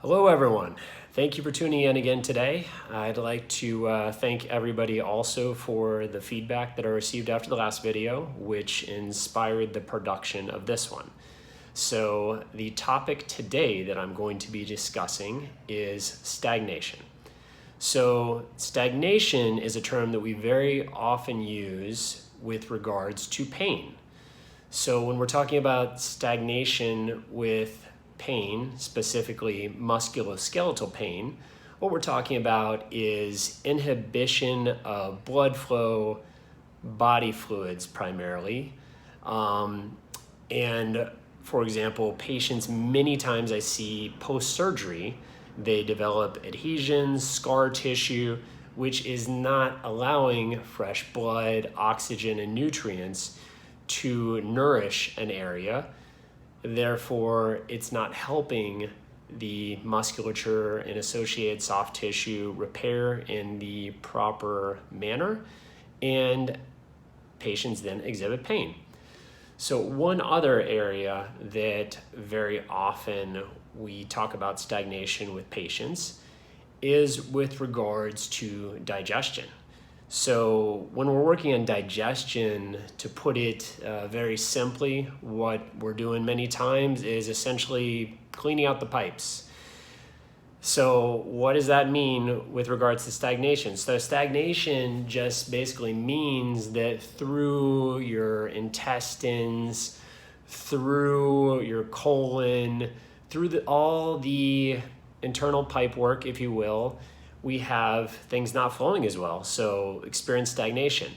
Hello everyone. Thank you for tuning in again today. I'd like to thank everybody also for the feedback that I received after the last video, which inspired the production of this one. So the topic today that I'm going to be discussing is stagnation. So stagnation is a term that we very often use with regards to pain. So when we're talking about stagnation with pain, specifically musculoskeletal pain, what we're talking about is inhibition of blood flow, body fluids primarily. And for example, patients, many times I see post-surgery, they develop adhesions, scar tissue, which is not allowing fresh blood, oxygen, and nutrients to nourish an area. Therefore, it's not helping the musculature and associated soft tissue repair in the proper manner, and patients then exhibit pain. So one other area that very often we talk about stagnation with patients is with regards to digestion. So when we're working on digestion, to put it very simply, what we're doing many times is essentially cleaning out the pipes. So what does that mean with regards to stagnation? So stagnation just basically means that through your intestines, through your colon, through all the internal pipe work, if you will, we have things not flowing as well, so experience stagnation.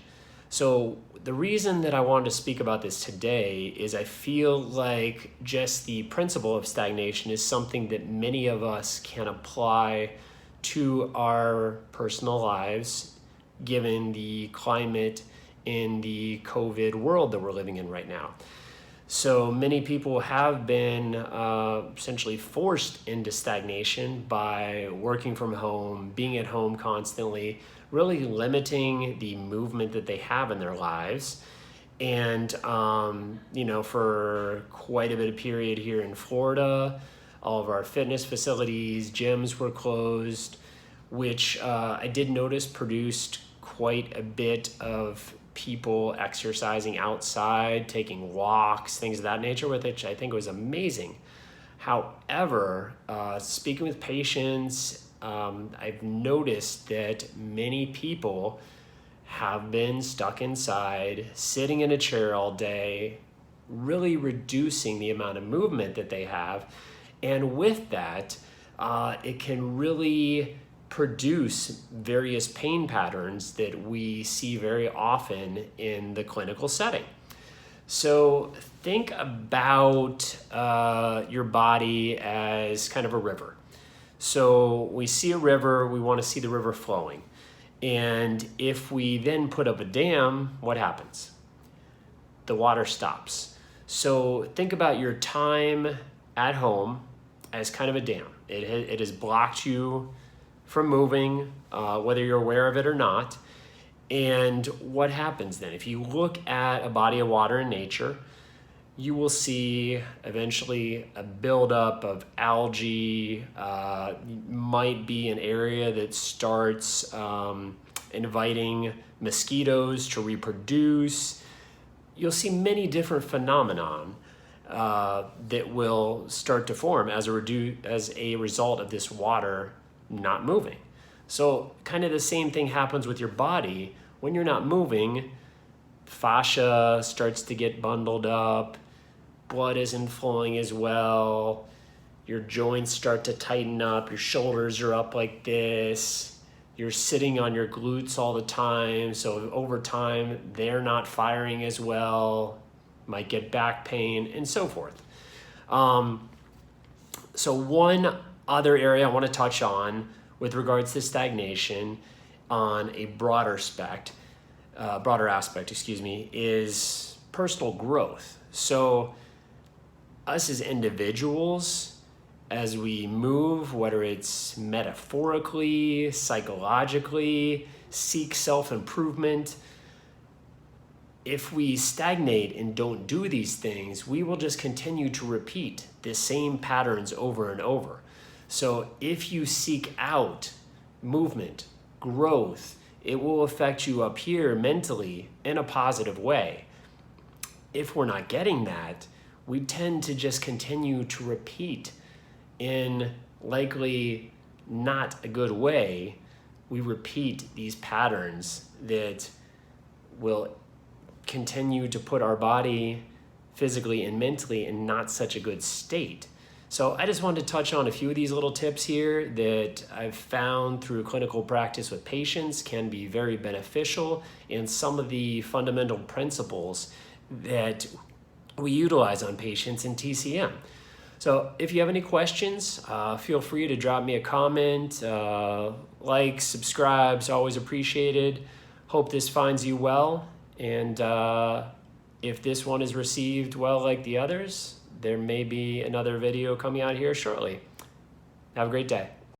So the reason that I wanted to speak about this today is I feel like just the principle of stagnation is something that many of us can apply to our personal lives, given the climate in the COVID world that we're living in right now. So many people have been essentially forced into stagnation by working from home, being at home constantly, really limiting the movement that they have in their lives. And, for quite a bit of period here in Florida, all of our fitness facilities, gyms were closed, which I did notice produced quite a bit of people exercising outside, taking walks, things of that nature, with which I think was amazing. However, speaking with patients, I've noticed that many people have been stuck inside, sitting in a chair all day, really reducing the amount of movement that they have. And with that, it can really produce various pain patterns that we see very often in the clinical setting. So think about your body as kind of a river. So we see a river, we want to see the river flowing. And if we then put up a dam, what happens? The water stops. So think about your time at home as kind of a dam. It has blocked you from moving, whether you're aware of it or not. And what happens then? If you look at a body of water in nature, you will see eventually a buildup of algae, might be an area that starts inviting mosquitoes to reproduce. You'll see many different phenomenon that will start to form as a result of this water not moving. So kind of the same thing happens with your body. When you're not moving, fascia starts to get bundled up, blood isn't flowing as well, your joints start to tighten up, your shoulders are up like this, you're sitting on your glutes all the time, so over time they're not firing as well, might get back pain, and so forth. So one other area I want to touch on with regards to stagnation on a broader aspect, is personal growth. So us as individuals, as we move, whether it's metaphorically, psychologically, seek self-improvement, if we stagnate and don't do these things, we will just continue to repeat the same patterns over and over. So if you seek out movement, growth, it will affect you up here mentally in a positive way. If we're not getting that, we tend to just continue to repeat in likely not a good way. We repeat these patterns that will continue to put our body physically and mentally in not such a good state. So I just wanted to touch on a few of these little tips here that I've found through clinical practice with patients can be very beneficial, and some of the fundamental principles that we utilize on patients in TCM. So if you have any questions, feel free to drop me a comment, like, subscribe, it's always appreciated. Hope this finds you well, and if this one is received well like the others, there may be another video coming out here shortly. Have a great day.